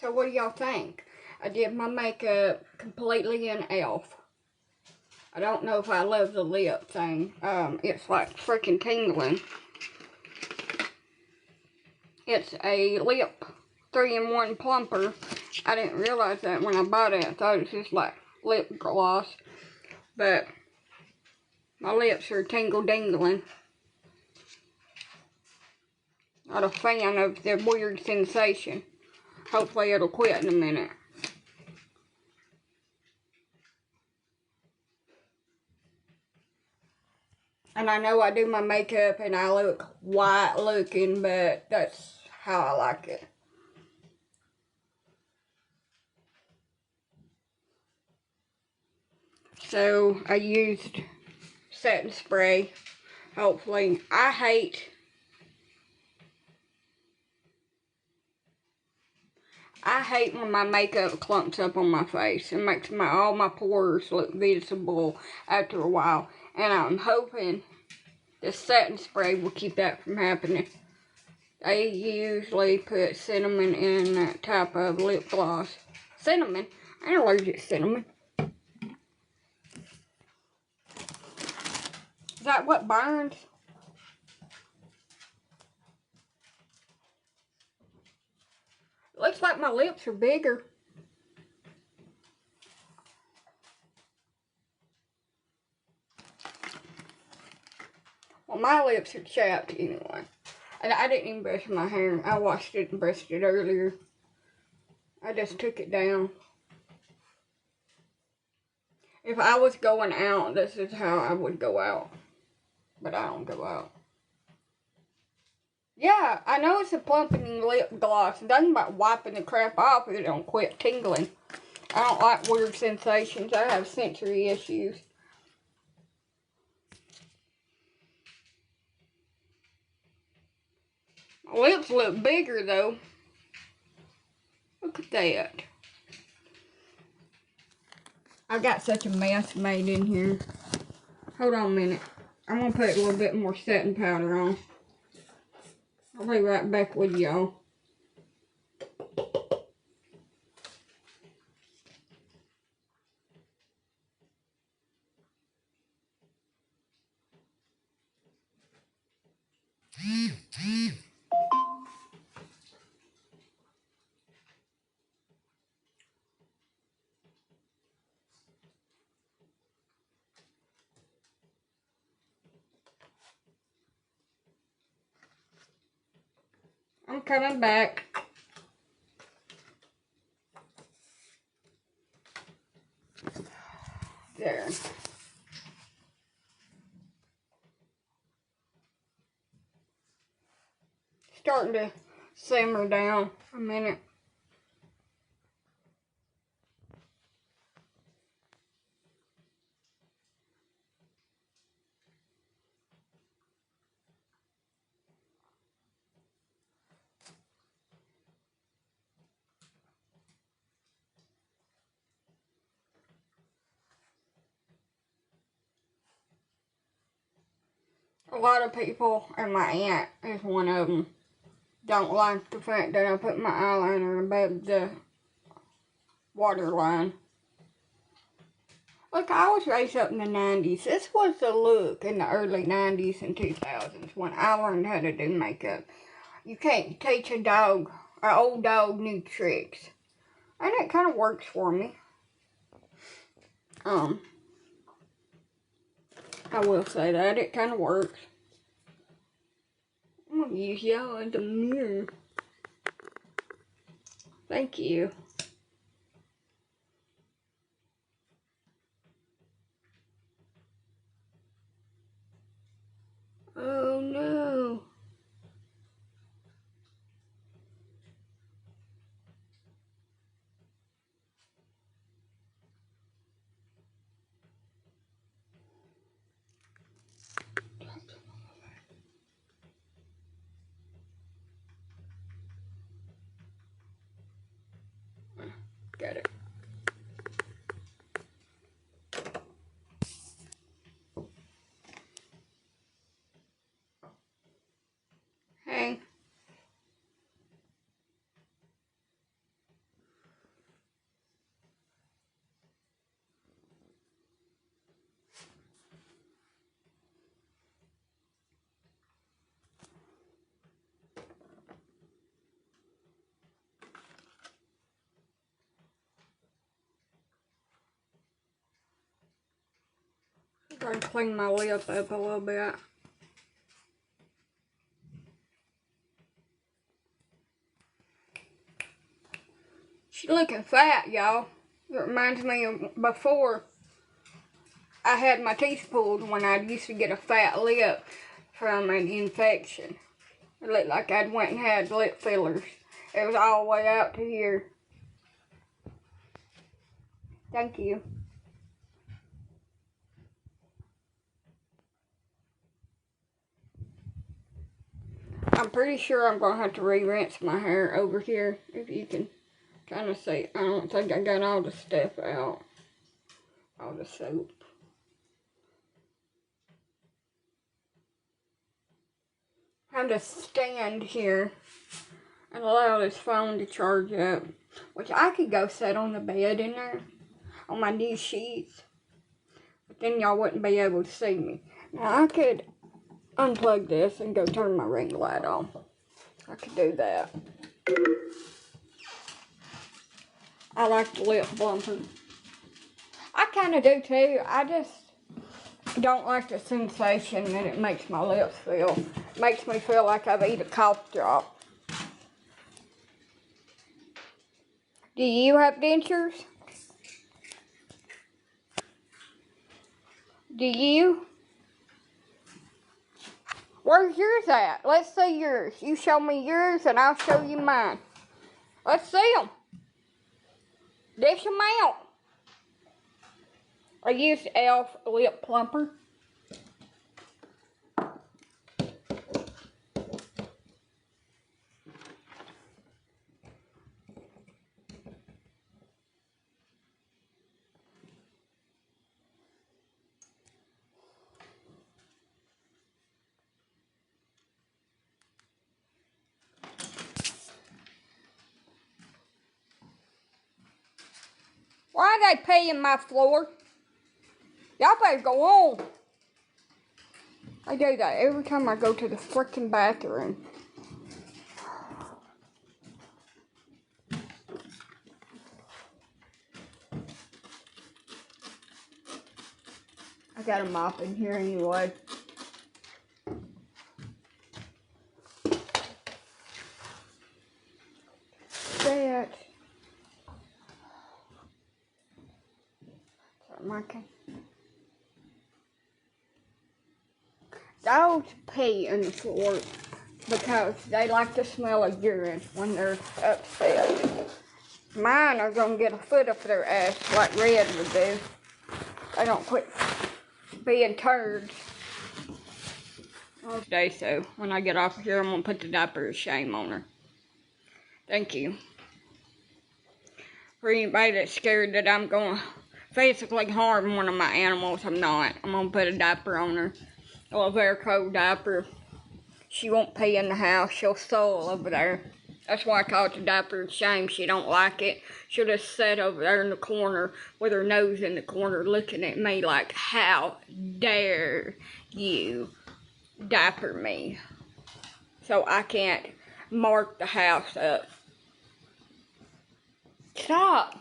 So what do y'all think? I did my makeup completely in e.l.f. I don't know if I love the lip thing. It's like freaking tingling. It's a lip 3-in-1 plumper. I didn't realize that when I bought it. I thought it was just like lip gloss. But my lips are tingle-dingling. Not a fan of the weird sensation. Hopefully it'll quit in a minute. And I know I do my makeup and I look white looking, but that's how I like it. So I used setting spray. Hopefully. I hate when my makeup clumps up on my face. It makes all my pores look visible after a while. And I'm hoping the setting spray will keep that from happening. They usually put cinnamon in that type of lip gloss. Cinnamon? I ain't allergic to cinnamon. Is that what burns? Looks like my lips are bigger. Well, my lips are chapped anyway. And I didn't even brush my hair. I washed it and brushed it earlier. I just took it down. If I was going out, this is how I would go out. But I don't go out. Yeah, I know it's a plumping lip gloss. It doesn't about wiping the crap off if it don't quit tingling. I don't like weird sensations. I have sensory issues. My lips look bigger though. Look at that. I got such a mess made in here. Hold on a minute. I'm going to put a little bit more setting powder on. I'll be right back with y'all. I'm coming back. There. Starting to simmer down a minute. A lot of people, and my aunt is one of them, don't like the fact that I put my eyeliner above the waterline. Look, I was raised up in the 90s. This was the look in the early 90s and 2000s when I learned how to do makeup. You can't teach an old dog new tricks. And it kind of works for me. I will say that. It kind of works. I'm going to use y'all as a mirror. Thank you. Oh no. Trying to clean my lip up a little bit. She's looking fat, y'all. It reminds me of before I had my teeth pulled when I used to get a fat lip from an infection. It looked like I'd went and had lip fillers. It was all the way out to here. Thank you. I'm pretty sure I'm going to have to re-rinse my hair over here, if you can kind of see. I don't think I got all the stuff out. All the soap. I have to stand here and allow this phone to charge up. Which I could go sit on the bed in there, on my new sheets. But then y'all wouldn't be able to see me. Now I could unplug this and go turn my ring light on. I could do that. I like the lip bumper. I kind of do too. I just don't like the sensation that it makes my lips feel. It makes me feel like I've eaten a cough drop. Do you have dentures? Do you? Where's yours at? Let's see yours. You show me yours and I'll show you mine. Let's see them. Dish them out. I used e.l.f. lip plumper. Why are they paying my floor? Y'all better go on. I do that every time I go to the freaking bathroom. I got a mop in here anyway. That. Marking. Dogs pee in the floor because they like the smell of urine when they're upset. Mine are gonna get a foot up their ass like Red would do. They don't quit being turds. Today, so when I get off here, I'm gonna put the diaper of shame on her. Thank you. For anybody that's scared that I'm gonna physically harm one of my animals, I'm not. I'm gonna put a diaper on her. A little Velcro diaper. She won't pee in the house. She'll soil over there. That's why I call it the diaper of shame. She don't like it. She'll just sit over there in the corner with her nose in the corner looking at me like, how dare you diaper me? So I can't mark the house up. Stop.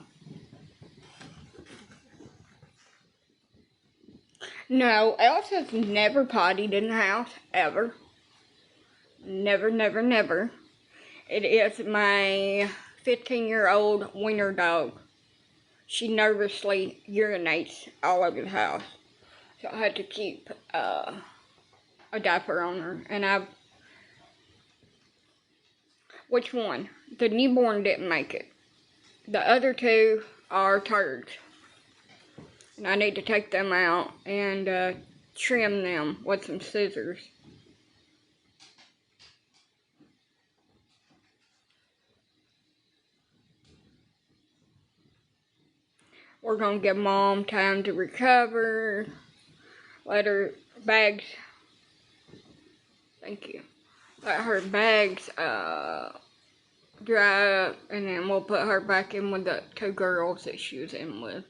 No, Elsa's never pottied in the house, ever. Never, never, never. It is my 15-year-old wiener dog. She nervously urinates all over the house. So I had to keep a diaper on her. And which one? The newborn didn't make it. The other two are turds. And I need to take them out and trim them with some scissors. We're going to give Mom time to recover. Let her bags, thank you. Let her bags dry up, and then we'll put her back in with the two girls that she was in with.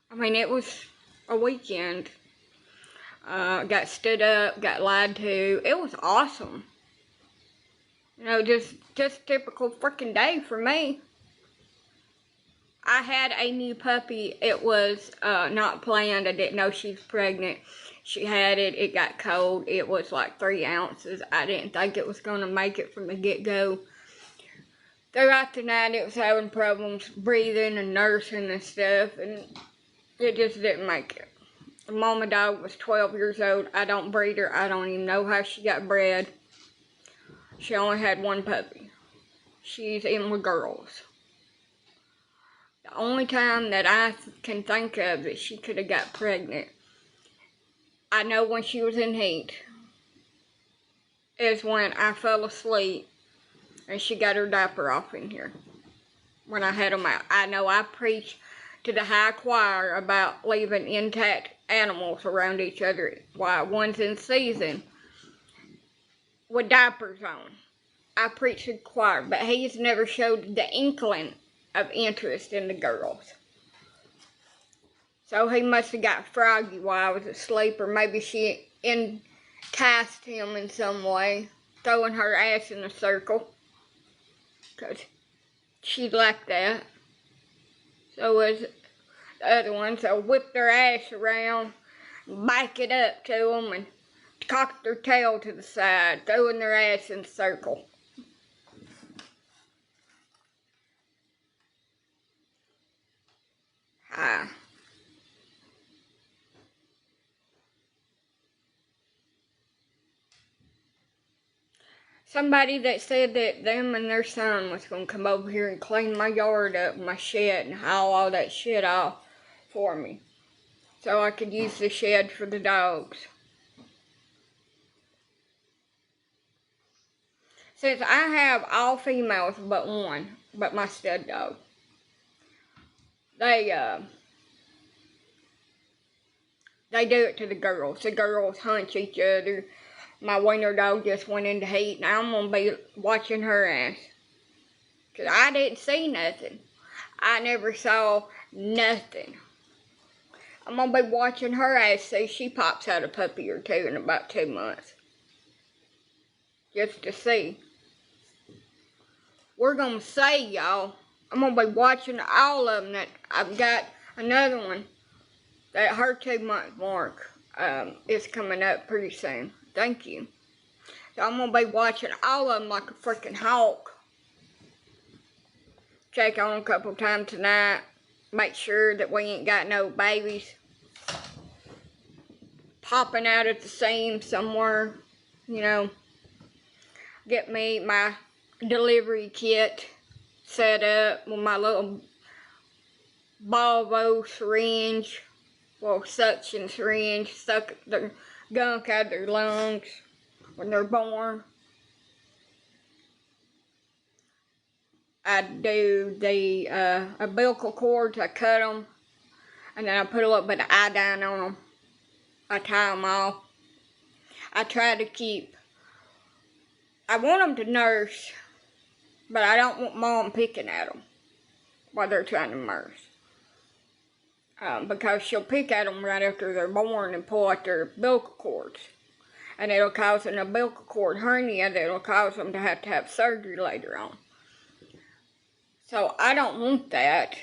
I mean, it was a weekend. Got stood up, got lied to. It was awesome. You know, just typical freaking day for me. I had a new puppy. It was not planned. I didn't know she was pregnant. She had it. It got cold. It was like 3 ounces. I didn't think it was going to make it from the get-go. Throughout the night, it was having problems breathing and nursing and stuff, and it just didn't make it. The mama dog was 12 years old. I don't breed her. I don't even know how she got bred. She only had one puppy. She's in with girls. The only time that I can think of that she could have got pregnant, I know when she was in heat, is when I fell asleep and she got her diaper off in here when I had them out. I know I preached to the high choir about leaving intact animals around each other while one's in season with diapers on. I preached to the choir, but he's never showed the inkling of interest in the girls. So he must have got froggy while I was asleep, or maybe she enticed him in some way, throwing her ass in a circle, because she'd like that. So was the other one, so whipped their ass around, back it up to them, and cocked their tail to the side, throwing their ass in a circle. Somebody that said that them and their son was going to come over here and clean my yard up, my shed, and haul all that shit off for me, so I could use the shed for the dogs. Since I have all females but one, but my stud dog, they do it to the girls. The girls hunch each other. My wiener dog just went into heat, and I'm going to be watching her ass. Because I didn't see nothing. I never saw nothing. I'm going to be watching her ass, see she pops out a puppy or two in about 2 months. Just to see. We're going to see, y'all. I'm going to be watching all of them. That I've got another one that her 2-month mark is coming up pretty soon. Thank you. So I'm going to be watching all of them like a freaking hawk. Check on them a couple times tonight. Make sure that we ain't got no babies popping out at the seam somewhere. You know. Get me my delivery kit set up with my little Volvo syringe. Well, suction syringe. Suck the gunk out of their lungs when they're born. I do the umbilical cords. I cut them, and then I put a little bit of iodine on them. I tie them off. I try to keep. I want them to nurse, but I don't want mom picking at them while they're trying to nurse. Because she'll pick at them right after they're born and pull out their umbilical cords. And it'll cause an umbilical cord hernia that'll cause them to have surgery later on. So I don't want that.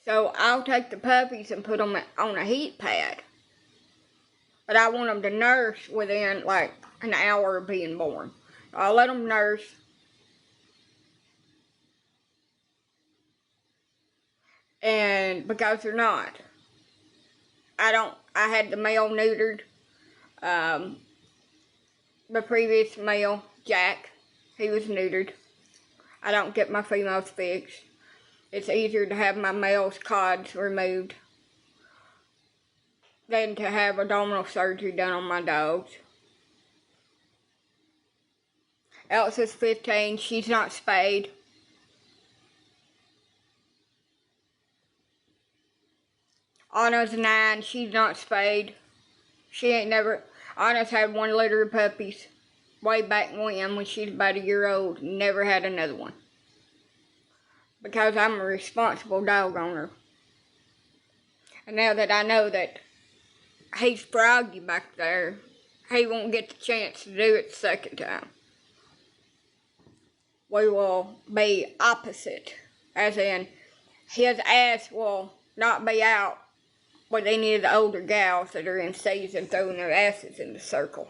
So I'll take the puppies and put them on a heat pad. But I want them to nurse within like an hour of being born. I'll let them nurse. And because they're not. I had the male neutered. The previous male, Jack, he was neutered. I don't get my females fixed. It's easier to have my male's cods removed than to have abdominal surgery done on my dogs. Elsa's 15, she's not spayed. Anna's 9, she's not spayed. Anna's had 1 litter of puppies way back when she was about 1 year old. Never had another one. Because I'm a responsible dog owner. And now that I know that he's froggy back there, he won't get the chance to do it the second time. we will be opposite. As in, his ass will not be out with any of the older gals that are in season throwing their asses in the circle.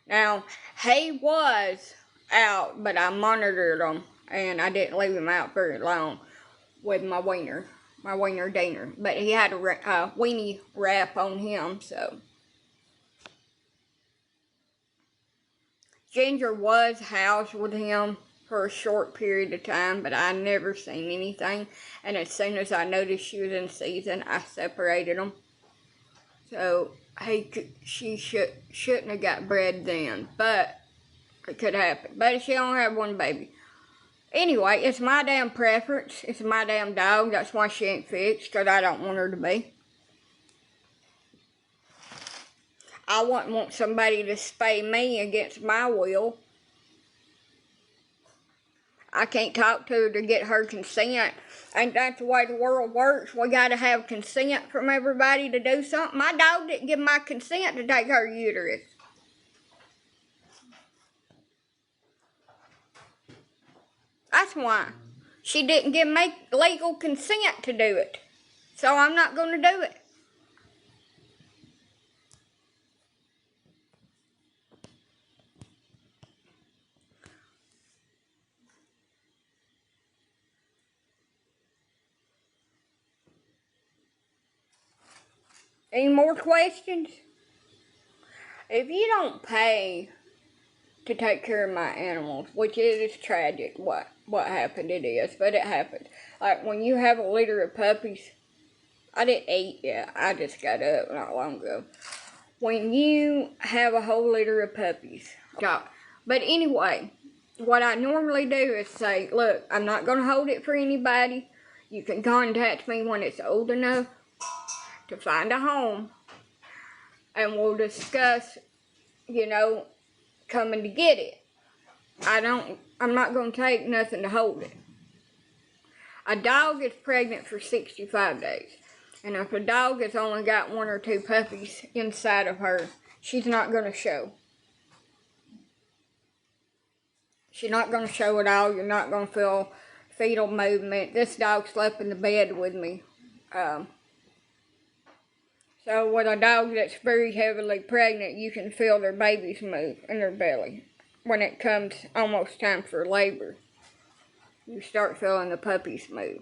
Now, he was out, but I monitored him, and I didn't leave him out very long with my wiener diener. But he had a weenie wrap on him, so. Ginger was housed with him for a short period of time, but I never seen anything. And as soon as I noticed she was in season, I separated them. So she shouldn't have got bred then, but it could happen. But she only had one baby. Anyway, it's my damn preference. It's my damn dog. That's why she ain't fixed, because I don't want her to be. I wouldn't want somebody to spay me against my will. I can't talk to her to get her consent. Ain't that the way the world works? We gotta have consent from everybody to do something. My dog didn't give my consent to take her uterus. That's why. She didn't give me legal consent to do it. So I'm not gonna do it. Any more questions? If you don't pay to take care of my animals, which it is tragic what happened, it is, but it happened. Like when you have a litter of puppies, I didn't eat yet, I just got up not long ago. When you have a whole litter of puppies, but anyway, what I normally do is say, look, I'm not going to hold it for anybody. You can contact me when it's old enough to find a home, and we'll discuss, coming to get it. I'm not going to take nothing to hold it. A dog is pregnant for 65 days. And if a dog has only got 1 or 2 puppies inside of her, she's not going to show. She's not going to show at all. You're not going to feel fetal movement. This dog slept in the bed with me. So with a dog that's very heavily pregnant, you can feel their babies move in their belly. When it comes almost time for labor, you start feeling the puppies move.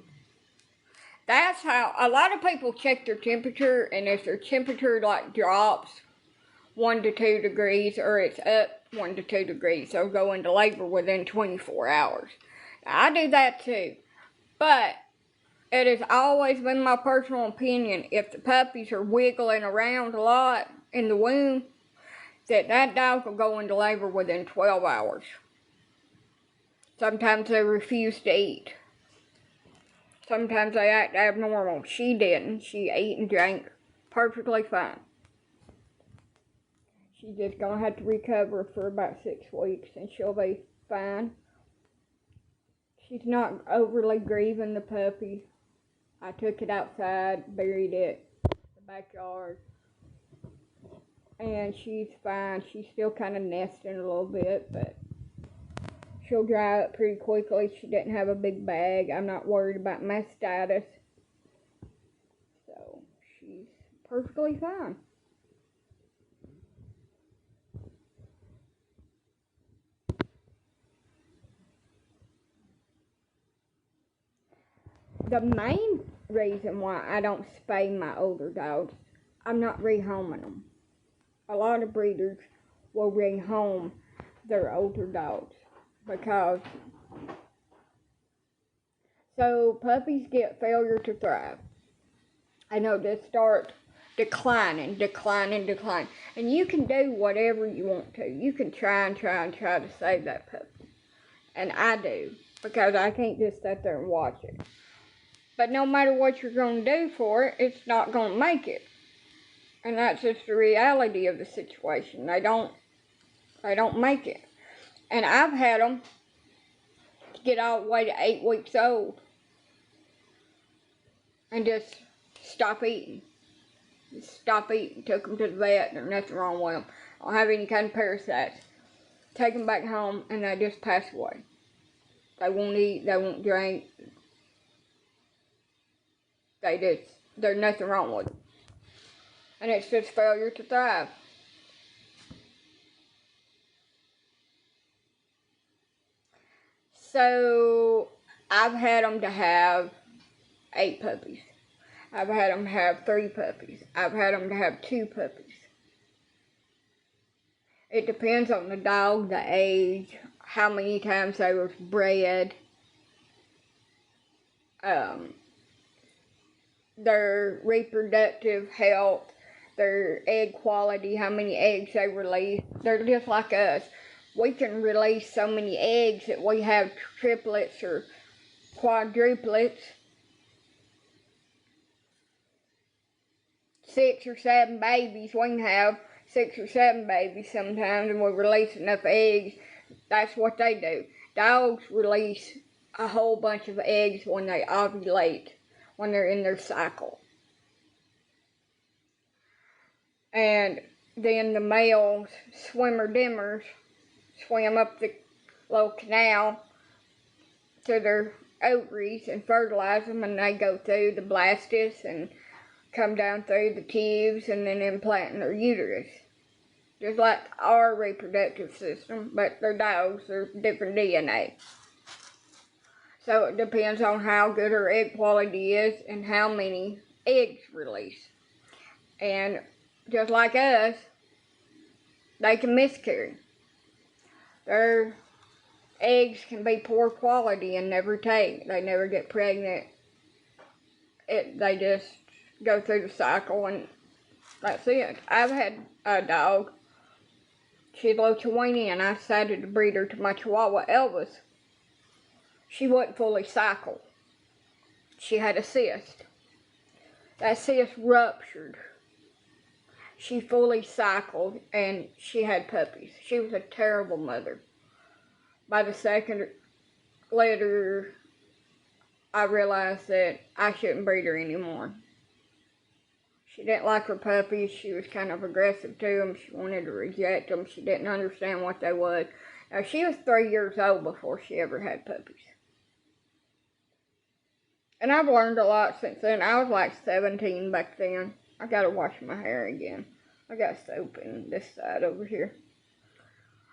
That's how a lot of people check their temperature, and if their temperature drops 1 to 2 degrees, or it's up 1 to 2 degrees, they'll go into labor within 24 hours. Now, I do that too, but it has always been my personal opinion, if the puppies are wiggling around a lot in the womb, that dog will go into labor within 12 hours. Sometimes they refuse to eat. Sometimes they act abnormal. She didn't. She ate and drank perfectly fine. She's just going to have to recover for about 6 weeks, and she'll be fine. She's not overly grieving the puppy. I took it outside, buried it in the backyard, and she's fine. She's still kind of nesting a little bit, but she'll dry up pretty quickly. She didn't have a big bag. I'm not worried about mastitis. So, she's perfectly fine. The main reason why I don't spay my older dogs, I'm not rehoming them. A lot of breeders will rehome their older dogs because so puppies get failure to thrive. I know they start declining. And you can do whatever you want to. You can try to save that puppy. And I do, because I can't just sit there and watch it. But no matter what you're going to do for it, it's not going to make it. And that's just the reality of the situation. They don't make it. And I've had them get all the way to 8 weeks old and just stop eating. Took them to the vet. There's nothing wrong with them. I don't have any kind of parasites. take them back home, and they just pass away. They won't eat, they won't drink. There's nothing wrong with them. And it's just failure to thrive. So, I've had them to have 8 puppies. I've had them to have 3 puppies. I've had them to have 2 puppies. It depends on the dog, the age, how many times they were bred, their reproductive health, their egg quality, how many eggs they release. They're just like us. We can release so many eggs that we have triplets or quadruplets. 6 or 7 babies. We can have 6 or 7 babies sometimes, and we release enough eggs. That's what they do. Dogs release a whole bunch of eggs when they ovulate, when they're in their cycle. And then the males, swimmer dimmers, swim up the little canal to their ovaries and fertilize them, and they go through the blastus and come down through the tubes and then implant in their uterus. Just like our reproductive system, but they're dogs, they're different DNA. So it depends on how good her egg quality is and how many eggs release. And just like us, they can miscarry. Their eggs can be poor quality and never take. They never get pregnant. They just go through the cycle and that's it. I've had a dog. She's a little Joanna, and I decided to breed her to my Chihuahua Elvis. She wasn't fully cycled. She had a cyst. That cyst ruptured. She fully cycled, and she had puppies. She was a terrible mother. By the second litter, I realized that I shouldn't breed her anymore. She didn't like her puppies. She was kind of aggressive to them. She wanted to reject them. She didn't understand what they was. Now, she was 3 years old before she ever had puppies. And I've learned a lot since then. I was like 17 back then. I gotta wash my hair again. I got soap in this side over here.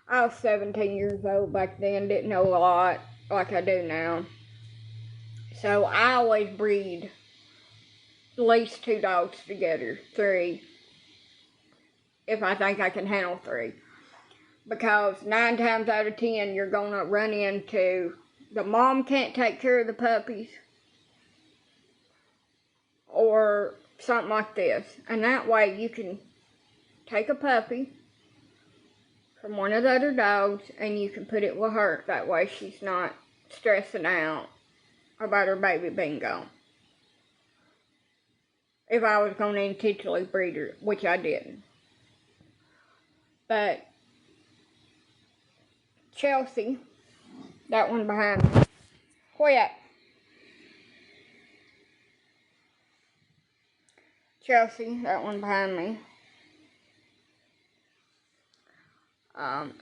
I was 17 years old back then. Didn't know a lot like I do now. So I always breed at least 2 dogs together, 3, if I think I can handle 3. Because 9 times out of 10, you're going to run into the mom can't take care of the puppies, or something like this. And that way you can take a puppy from one of the other dogs and you can put it with her. That way she's not stressing out about her baby being gone. If I was going to intentionally breed her, which I didn't. But Chelsea, that one behind me, quit. Chelsea, that one behind me.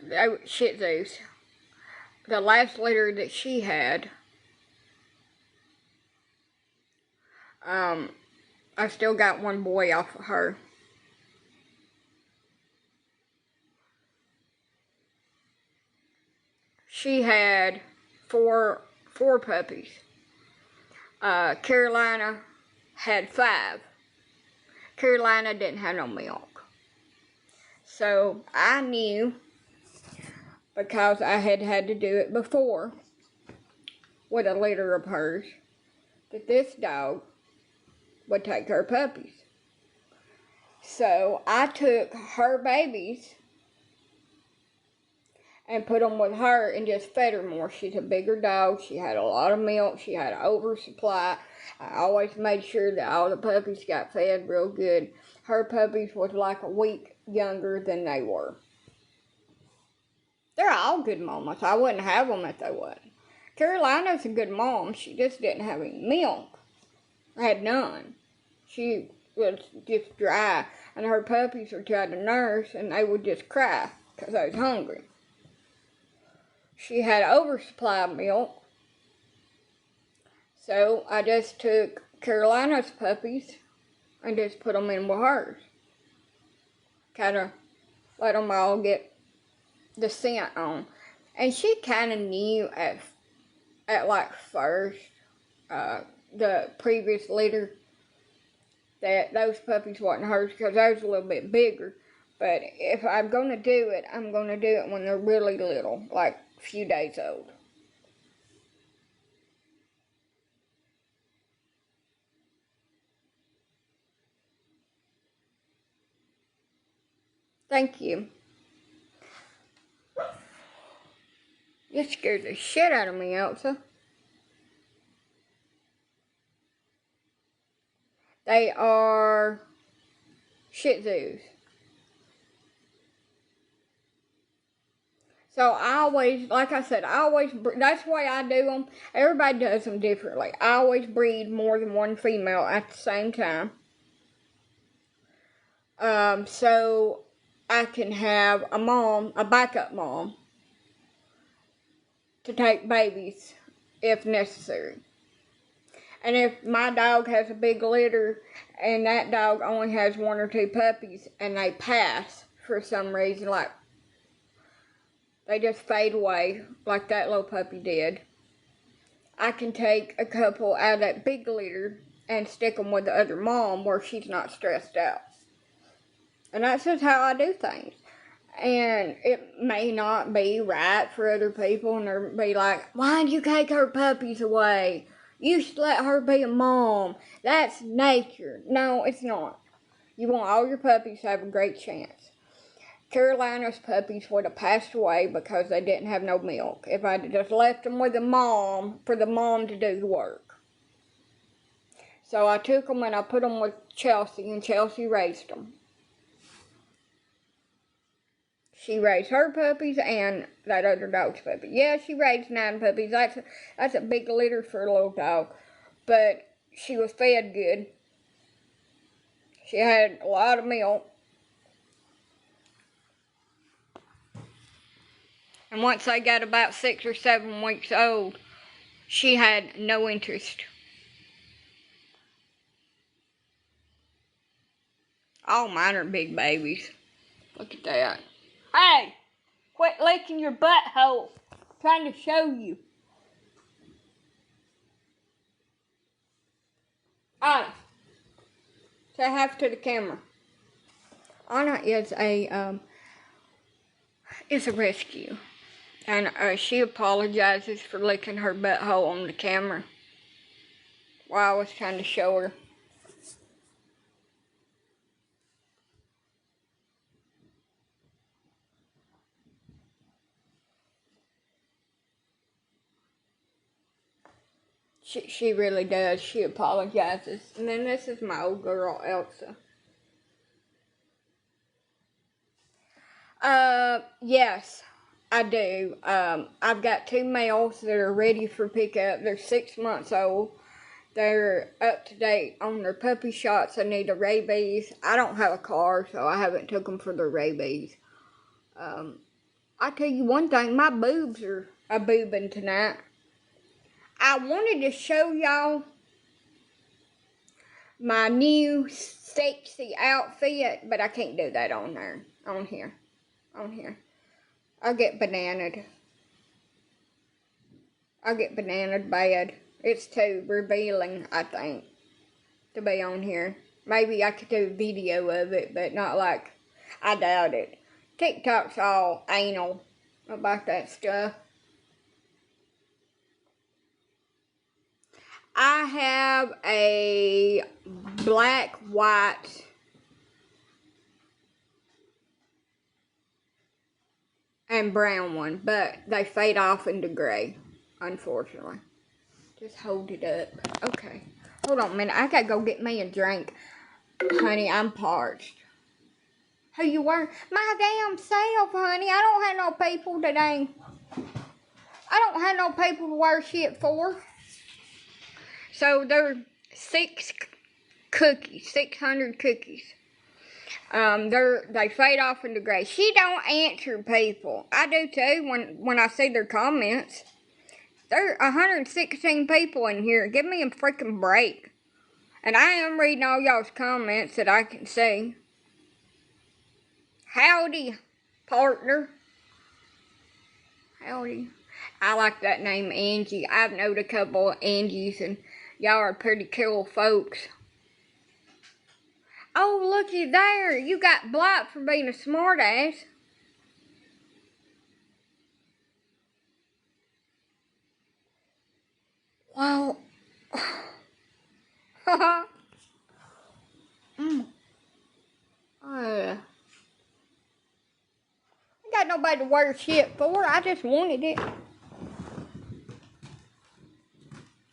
They were Shih Tzus. The last litter that she had, I still got one boy off of her. She had four puppies. Carolina had 5. Carolina didn't have no milk. So I knew, because I had to do it before with a litter of hers, that this dog would take her puppies. So I took her babies and put them with her and just fed her more. She's a bigger dog. She had a lot of milk. She had an oversupply. I always made sure that all the puppies got fed real good. Her puppies was like a week younger than they were. They're all good mamas. I wouldn't have them if they wasn't. Carolina's a good mom. She just didn't have any milk. I had none. She was just dry. And her puppies were trying to nurse, and they would just cry because they was hungry. she had oversupply of milk. So I just took Carolina's puppies and just put them in with hers. Kind of let them all get the scent on. And she kind of knew at like first, the previous litter, that those puppies wasn't hers because they was a little bit bigger. But if I'm going to do it, I'm going to do it when they're really little, like a few days old. Thank you. You scared the shit out of me, Elsa. They are Shih Tzus. So I always, like I said, that's the way I do them. Everybody does them differently. I always breed more than one female at the same time. So I can have a backup mom, to take babies if necessary. And if my dog has a big litter and that dog only has 1 or 2 puppies and they pass for some reason, like they just fade away like that little puppy did, I can take a couple out of that big litter and stick them with the other mom where she's not stressed out. And that's just how I do things. And it may not be right for other people, and they'll be like, why'd you take her puppies away? You should let her be a mom. That's nature. No, it's not. You want all your puppies to have a great chance. Carolina's puppies would have passed away because they didn't have no milk if I'd just left them with the mom for the mom to do the work. So I took them and I put them with Chelsea, and Chelsea raised them. She raised her puppies and that other dog's puppy. Yeah, she raised 9 puppies. That's a big litter for a little dog. But she was fed good. She had a lot of milk. And once they got about 6 or 7 weeks old, she had no interest. All mine are big babies. Look at that. Hey, quit licking your butthole. I'm trying to show you. Anna, say hi to the camera. Anna is a rescue, and she apologizes for licking her butthole on the camera while I was trying to show her. She really does. She apologizes. And then this is my old girl, Elsa. Yes, I do. I've got 2 males that are ready for pickup. They're 6 months old. They're up to date on their puppy shots. They need a rabies. I don't have a car, so I haven't took them for their rabies. I tell you one thing, my boobs are a-boobing tonight. I wanted to show y'all my new sexy outfit, but I can't do that on here. I'll get bananaed. Bad. It's too revealing, I think, to be on here. Maybe I could do a video of it, but not like, I doubt it. TikTok's all anal about that stuff. I have a black, white, and brown one, but they fade off into gray, unfortunately. Just hold it up. Okay. Hold on a minute. I gotta go get me a drink. Honey, I'm parched. Who you were? My damn self, honey. I don't have no people today. I don't have no people to wear shit for. So there are 600 cookies. They fade off into gray. She don't answer people. I do too when I see their comments. There are 116 people in here. Give me a freaking break. And I am reading all y'all's comments that I can see. Howdy, partner. Howdy. I like that name, Angie. I've known a couple of Angies, and y'all are pretty cool folks. Oh, looky there. You got blocked for being a smartass. Well, I got nobody to wear shit for. I just wanted it.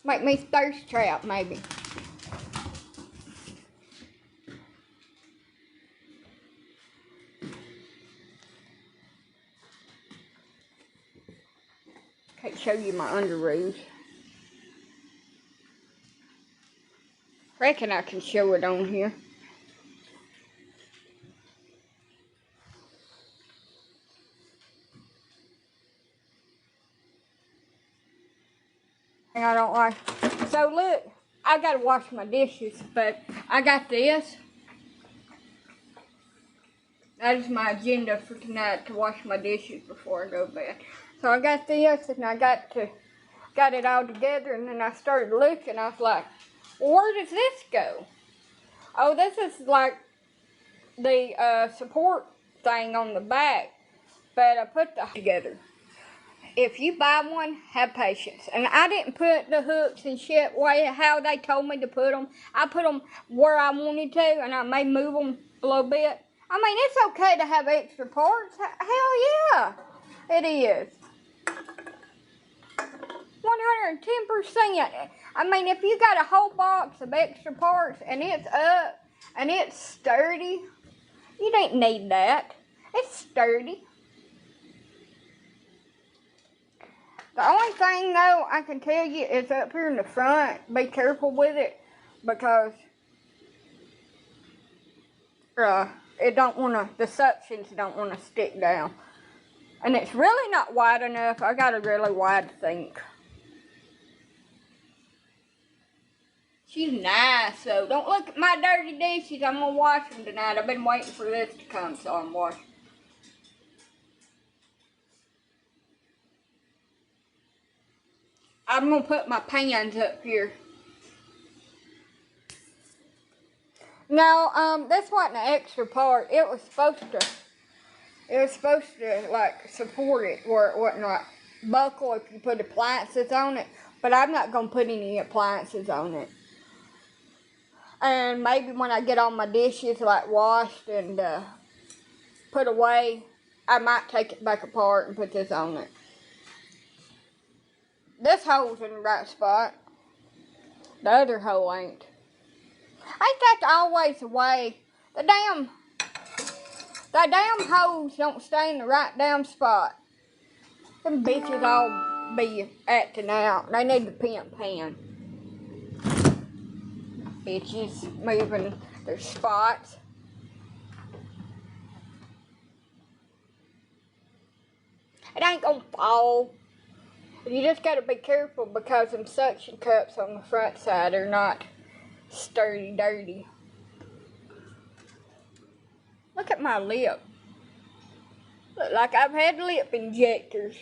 Make me thirst trap, maybe. Can't show you my underoos. Reckon I can show it on here. And I don't like. So look, I gotta wash my dishes, but I got this. That is my agenda for tonight, to wash my dishes before I go to bed. So I got this, and I got it all together, and then I started looking. I was like, well, where does this go? Oh, this is like the support thing on the back, but I put the together. If you buy one, have patience. And I didn't put the hooks and shit how they told me to put them. I put them where I wanted to, and I may move them a little bit. I mean, it's okay to have extra parts. Hell yeah, it is. 110%. I mean, if you got a whole box of extra parts and it's up and it's sturdy, you don't need that. It's sturdy. The only thing, though, I can tell you is up here in the front, be careful with it, because it don't want to, the suctions don't want to stick down. And it's really not wide enough. I got a really wide sink. She's nice, so don't look at my dirty dishes. I'm going to wash them tonight. I've been waiting for this to come, so I'm washing. I'm going to put my pans up here. No, this wasn't an extra part. It was supposed to, like, support it where it wouldn't, like, buckle if you put appliances on it. But I'm not going to put any appliances on it. And maybe when I get all my dishes, like, washed and put away, I might take it back apart and put this on it. This hole's in the right spot. The other hole ain't. Ain't that always the way? The damn holes don't stay in the right damn spot. Them bitches all be acting out. They need the pimp pan. Bitches moving their spots. It ain't gonna fall. You just gotta be careful because them suction cups on the front side are not sturdy, dirty. Look at my lip. Look like I've had lip injectors.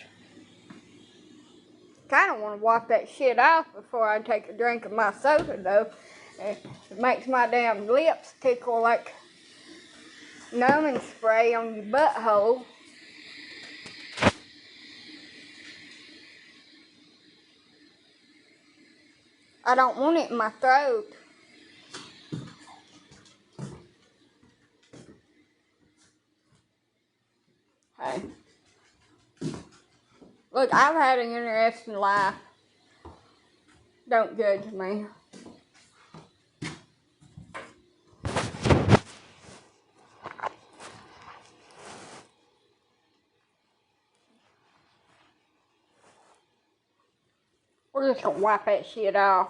Kinda wanna wipe that shit off before I take a drink of my soda though. It makes my damn lips tickle like numbing spray on your butthole. I don't want it in my throat. Hey. Look, I've had an interesting life. Don't judge me. We're just gonna wipe that shit off.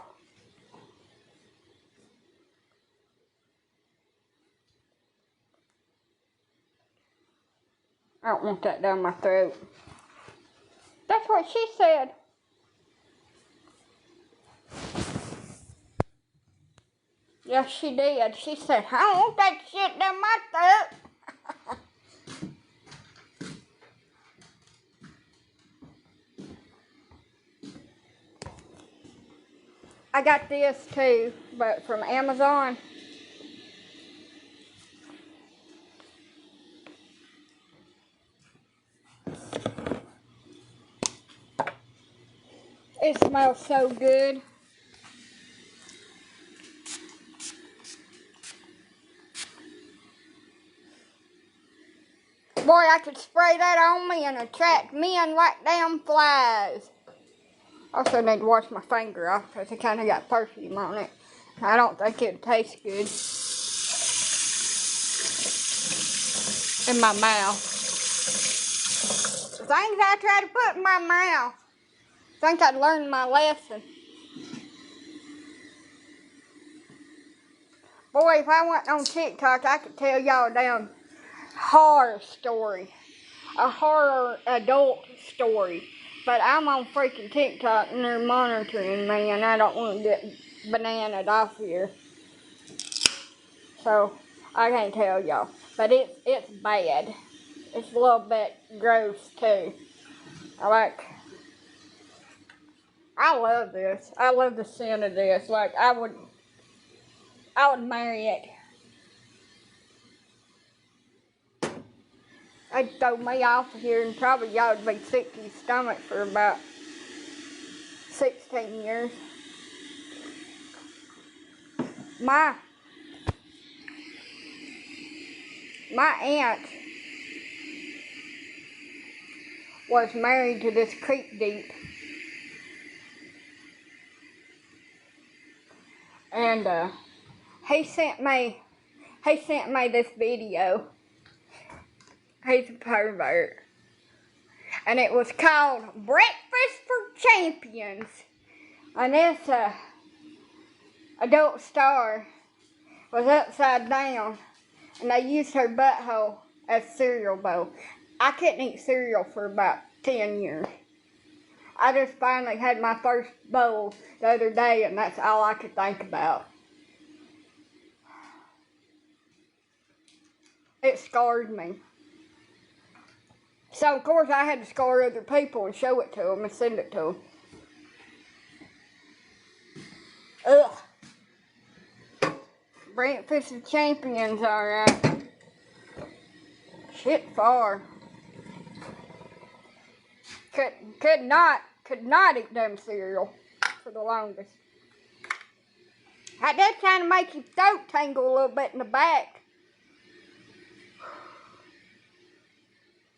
I don't want that down my throat. That's what she said. Yes, she did. She said, I don't want that shit down my throat. I got this too, but from Amazon. It smells so good. Boy, I could spray that on me and attract men like damn flies. Also need to wash my finger off because it kind of got perfume on it. I don't think it would taste good in my mouth. The things I try to put in my mouth. I think I'd learned my lesson. Boy, if I went on TikTok, I could tell y'all a damn horror story. A horror adult story. But I'm on freaking TikTok and they're monitoring me and I don't want to get bananaed off here. So, I can't tell y'all. But it's bad. It's a little bit gross too. I love this. I love the scent of this. Like, I would marry it. They'd throw me off of here and probably y'all would be sick to your stomach for about 16 years. My aunt was married to this creep deep. And he sent me this video. He's a pervert. And it was called Breakfast for Champions. And this adult star was upside down. And they used her butthole as cereal bowl. I couldn't eat cereal for about 10 years. I just finally had my first bowl the other day and that's all I could think about. It scarred me. So, of course, I had to scar other people and show it to them and send it to them. Ugh. Breakfast of Champions, alright. Shit far. Could not eat them cereal for the longest. That does kind of make your throat tingle a little bit in the back.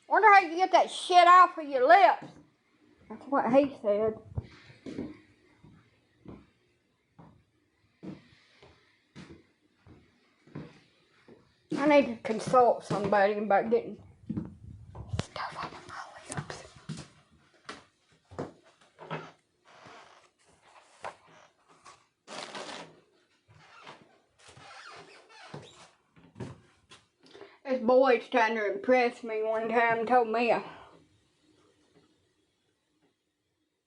Wonder how you get that shit off of your lips. That's what he said. I need to consult somebody about getting stuff off of my lips. This boy's trying to impress me one time, told me a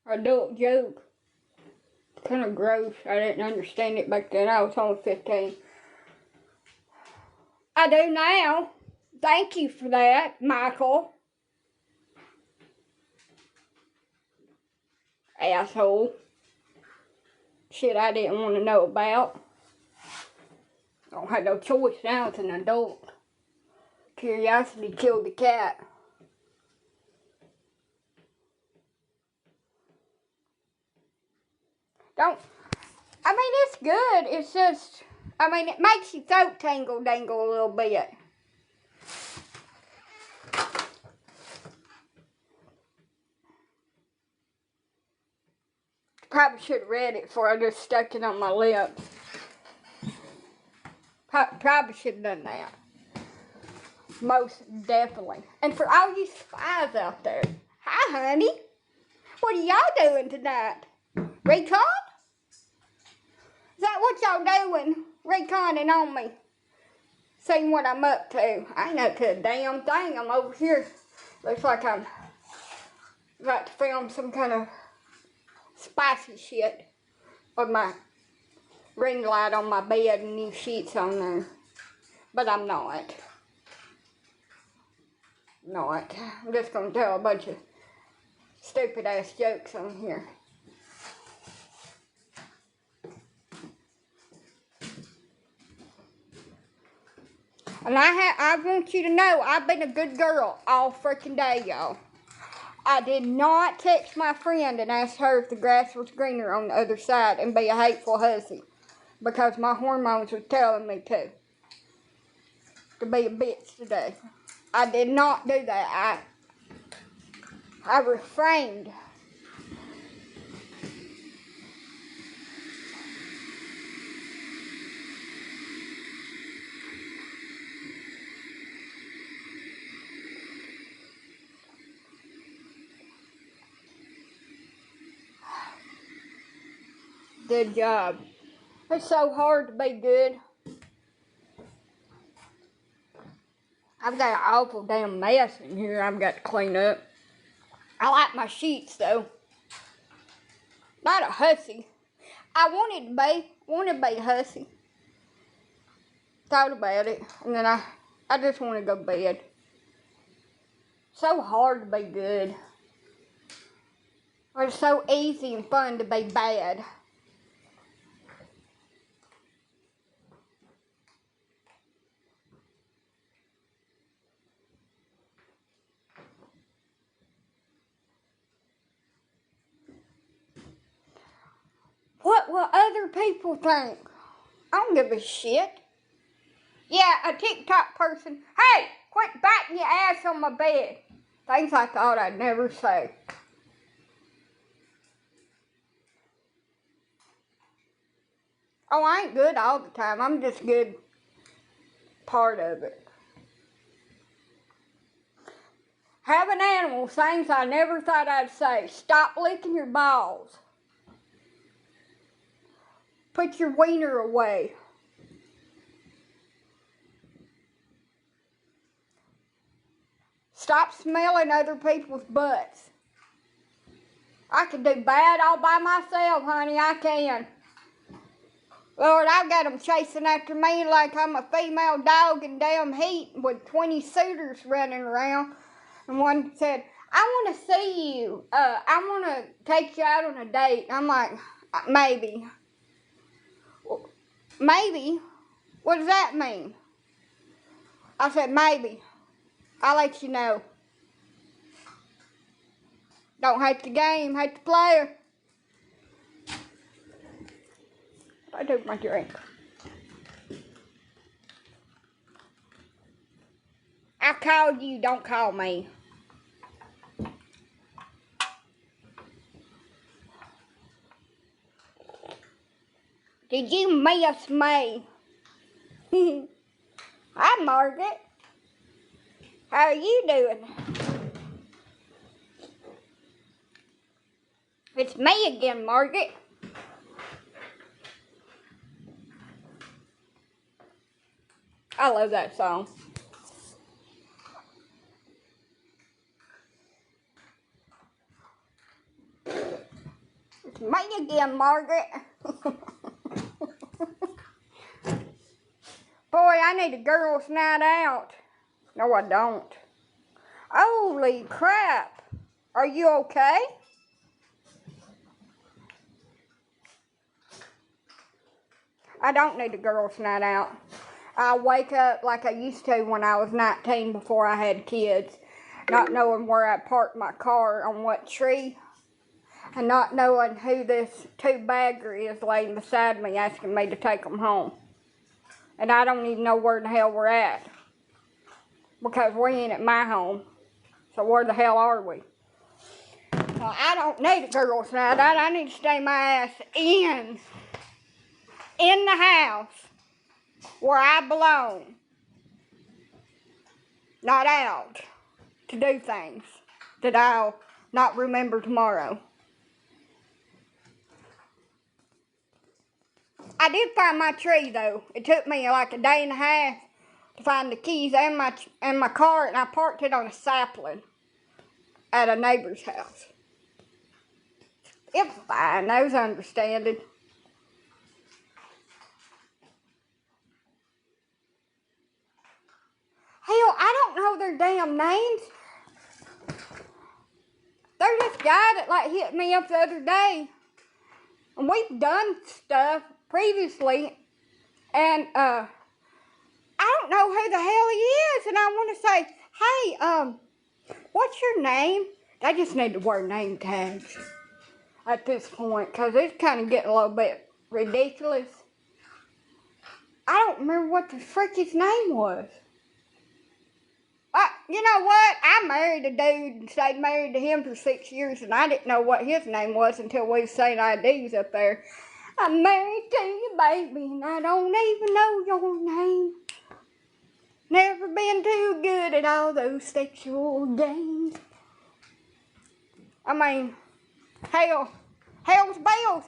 adult joke. Kind of gross. I didn't understand it back then. I was only 15. I do now. Thank you for that, Michael. Asshole. Shit I didn't want to know about. I don't have no choice now as an adult. Curiosity killed the cat. It's good. It's just, it makes your throat tingle-dangle a little bit. Probably should have read it before I just stuck it on my lips. Probably should have done that. Most definitely. And for all you spies out there, hi, honey. What are y'all doing tonight? Recon? Is that what y'all doing? Reconning on me. Seeing what I'm up to. I ain't up to a damn thing. I'm over here Looks like I'm about to film some kind of spicy shit with my ring light on my bed and new sheets on there. But I'm not. I'm just gonna tell a bunch of stupid ass jokes on here. And I want you to know I've been a good girl all freaking day, y'all. I did not text my friend and ask her if the grass was greener on the other side and be a hateful hussy. Because my hormones were telling me to be a bitch today. I did not do that. I refrained. Good job. It's so hard to be good. I've got an awful damn mess in here I've got to clean up. I like my sheets though. Not a hussy. I wanted to be a hussy. Thought about it, and then I just want to go to bed. So hard to be good. It's so easy and fun to be bad. What will other people think? I don't give a shit. Yeah, a TikTok person. Hey, quit biting your ass on my bed. Things I thought I'd never say. Oh, I ain't good all the time. I'm just good part of it. Having animals, things I never thought I'd say. Stop licking your balls. Put your wiener away. Stop smelling other people's butts. I can do bad all by myself, honey. I can. Lord, I've got them chasing after me like I'm a female dog in damn heat with 20 suitors running around. And one said, I want to see you. I want to take you out on a date. I'm like, maybe. Maybe? What does that mean? I said, maybe. I'll let you know. Don't hate the game, hate the player. I took my drink. I called you, don't call me. Did you miss me? Hi, Margaret. How are you doing? It's me again, Margaret. I love that song. It's me again, Margaret. Boy, I need a girls' night out. No, I don't. Holy crap. Are you okay? I don't need a girls' night out. I wake up like I used to when I was 19 before I had kids, not knowing where I parked my car on what tree, and not knowing who this two-bagger is laying beside me asking me to take them home. And I don't even know where the hell we're at, because we ain't at my home. So where the hell are we? Well, I don't need a girls' night out. I need to stay my ass in the house where I belong, not out to do things that I'll not remember tomorrow. I did find my tree though. It took me like a day and a half to find the keys and my car, and I parked it on a sapling. at a neighbor's house. It was fine. They was understanding. Hell, I don't know their damn names. There's this guy that like hit me up the other day. And we've done stuff previously. And I don't know who the hell he is. And I want to say, hey, what's your name? I just need to wear name tags at this point. Because it's kind of getting a little bit ridiculous. I don't remember what the frick his name was. You know what? I married a dude and stayed married to him for 6 years, and I didn't know what his name was until we was saying IDs up there. I'm married to you, baby, and I don't even know your name. Never been too good at all those sexual games. I mean, hell's bells.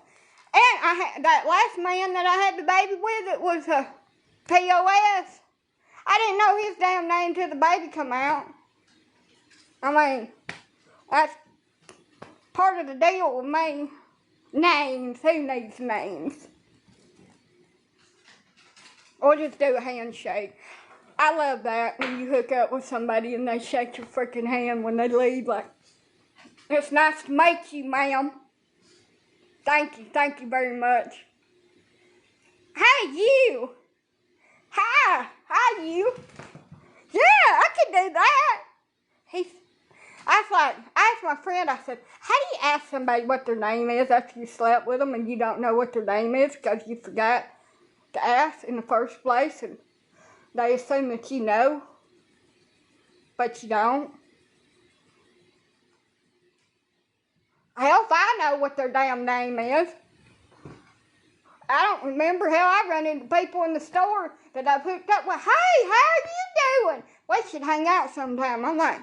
And that last man that I had the baby with, it was a POS. I didn't know his damn name till the baby come out. I mean, that's part of the deal with me. Names. Who needs names? Or just do a handshake. I love that when you hook up with somebody and they shake your freaking hand when they leave. Like, it's nice to meet you, ma'am. Thank you very much. Hey, you. Hi, you. Yeah, I can do that. I asked my friend, I said, how do you ask somebody what their name is after you slept with them and you don't know what their name is because you forgot to ask in the first place and they assume that you know, but you don't? Hell, if I know what their damn name is. I don't remember how I run into people in the store that I've hooked up with. Hey, how are you doing? We should hang out sometime. I'm like,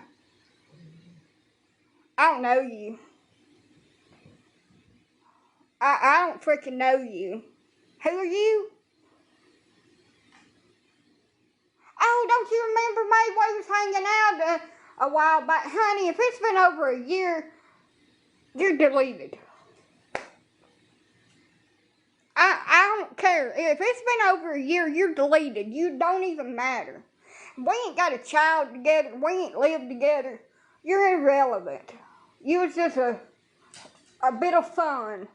I don't know you. I don't freaking know you. Who are you? Oh, don't you remember me? We was hanging out a while back. Honey, if it's been over a year, you're deleted. I don't care. If it's been over a year, you're deleted. You don't even matter. We ain't got a child together. We ain't lived together. You're irrelevant. You was just a bit of fun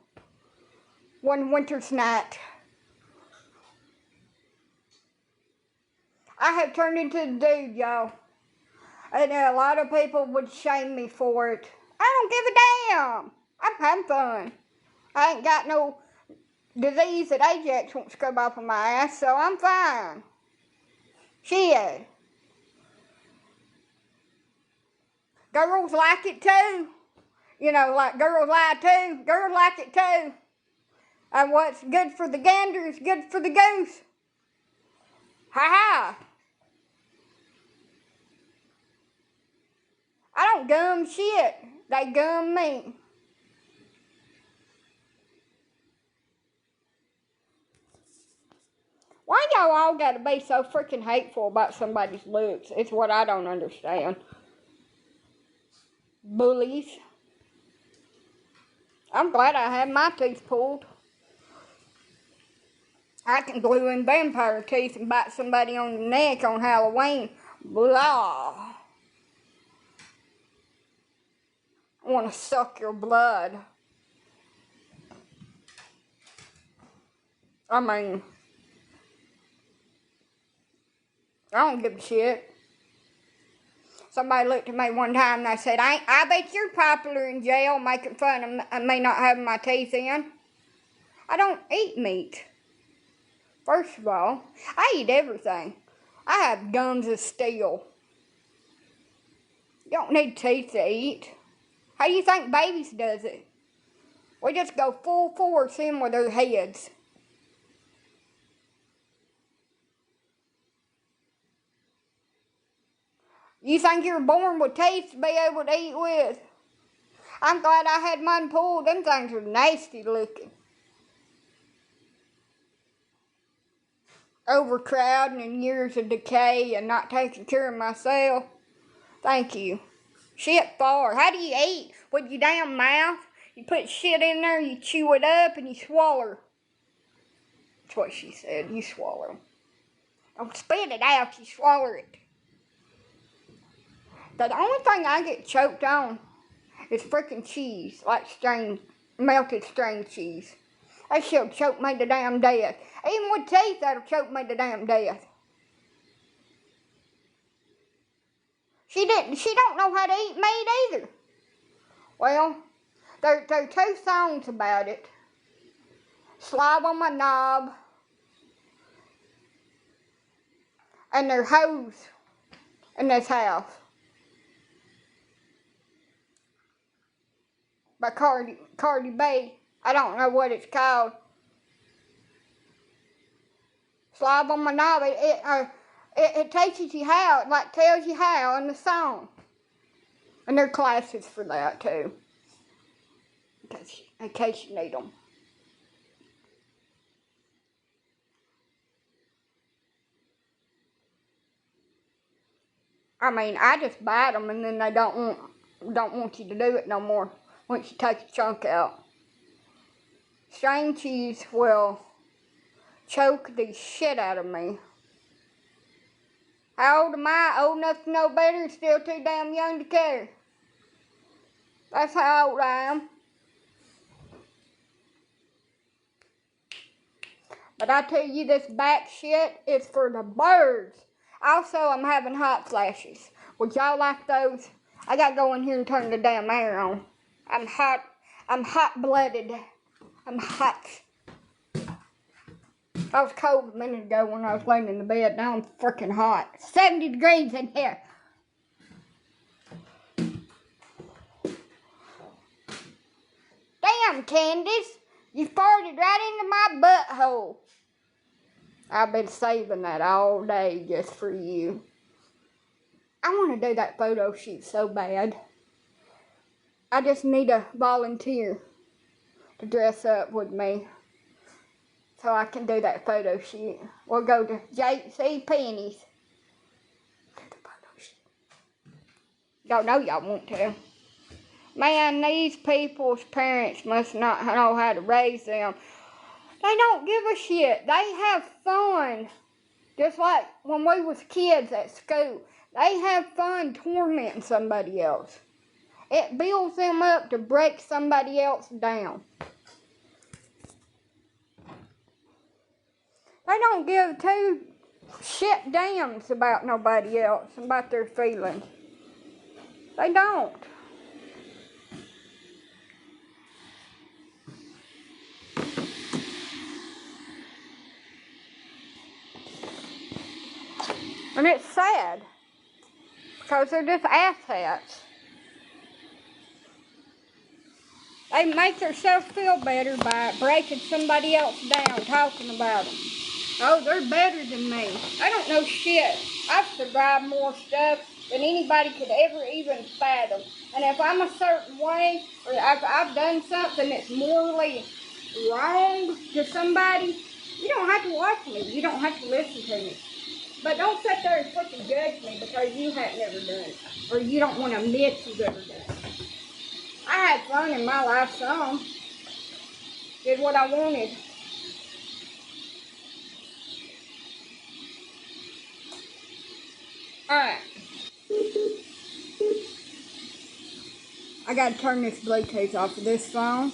one winter's night. I have turned into a dude, y'all. And a lot of people would shame me for it. I don't give a damn. I'm having fun. I ain't got no disease that Ajax won't scrub off of my ass, so I'm fine. Shit. Girls like it too. You know, like girls lie too. Girls like it too. And what's good for the gander is good for the goose. Ha-ha. I don't gum shit. They gum me. Why y'all all gotta be so freaking hateful about somebody's looks? It's what I don't understand. Bullies. I'm glad I had my teeth pulled. I can glue in vampire teeth and bite somebody on the neck on Halloween. Blah. I want to suck your blood. I mean, I don't give a shit. Somebody looked at me one time and they said, I bet you're popular in jail making fun of me not having my teeth in. I don't eat meat. First of all, I eat everything. I have gums of steel. You don't need teeth to eat. How do you think babies does it? We just go full force in with their heads. You think you're born with teeth to be able to eat with? I'm glad I had mine pulled. Them things are nasty looking. Overcrowding and years of decay and not taking care of myself. Thank you. Shit far. How do you eat? With your damn mouth? You put shit in there, you chew it up, and you swallow. That's what she said. You swallow. Don't spit it out, you swallow it. The only thing I get choked on is freaking cheese, like melted string cheese. That shit'll choke me to damn death. Even with teeth, that'll choke me to damn death. She don't know how to eat meat either. Well, there are 2 songs about it. Slob on my knob. And there's hoes in this house. By Cardi B. I don't know what it's called. Slob on my knob. It teaches you how. It like tells you how in the song. And there are classes for that too. In case you need them. I mean, I just bite them and then they don't want you to do it no more once you take the chunk out. String cheese will choke the shit out of me. How old am I? Old enough to know better and still too damn young to care. That's how old I am. But I tell you, this back shit is for the birds. Also, I'm having hot flashes. Would y'all like those? I gotta go in here and turn the damn air on. I'm hot-blooded. I'm hot. I was cold a minute ago when I was laying in the bed. Now I'm freaking hot. 70 degrees in here. Damn, Candace. You farted right into my butthole. I've been saving that all day just for you. I want to do that photo shoot so bad. I just need a volunteer to dress up with me so I can do that photo shoot. We'll go to J.C. Penney's. Do the photo shoot. Y'all know y'all want to. Man, these people's parents must not know how to raise them. They don't give a shit. They have fun. Just like when we was kids at school. They have fun tormenting somebody else. It builds them up to break somebody else down. They don't give 2 shit damns about nobody else, about their feelings. They don't. And it's sad. Because they're just asshats. They make themselves feel better by breaking somebody else down, talking about them. Oh, they're better than me. I don't know shit. I've survived more stuff than anybody could ever even fathom. And if I'm a certain way, or if I've done something that's morally wrong to somebody, you don't have to watch me. You don't have to listen to me. But don't sit there and fucking judge me because you have never done it. Or you don't want to admit you've ever done it. I had fun in my life some. Did what I wanted. Alright. I gotta turn this Bluetooth off of this phone.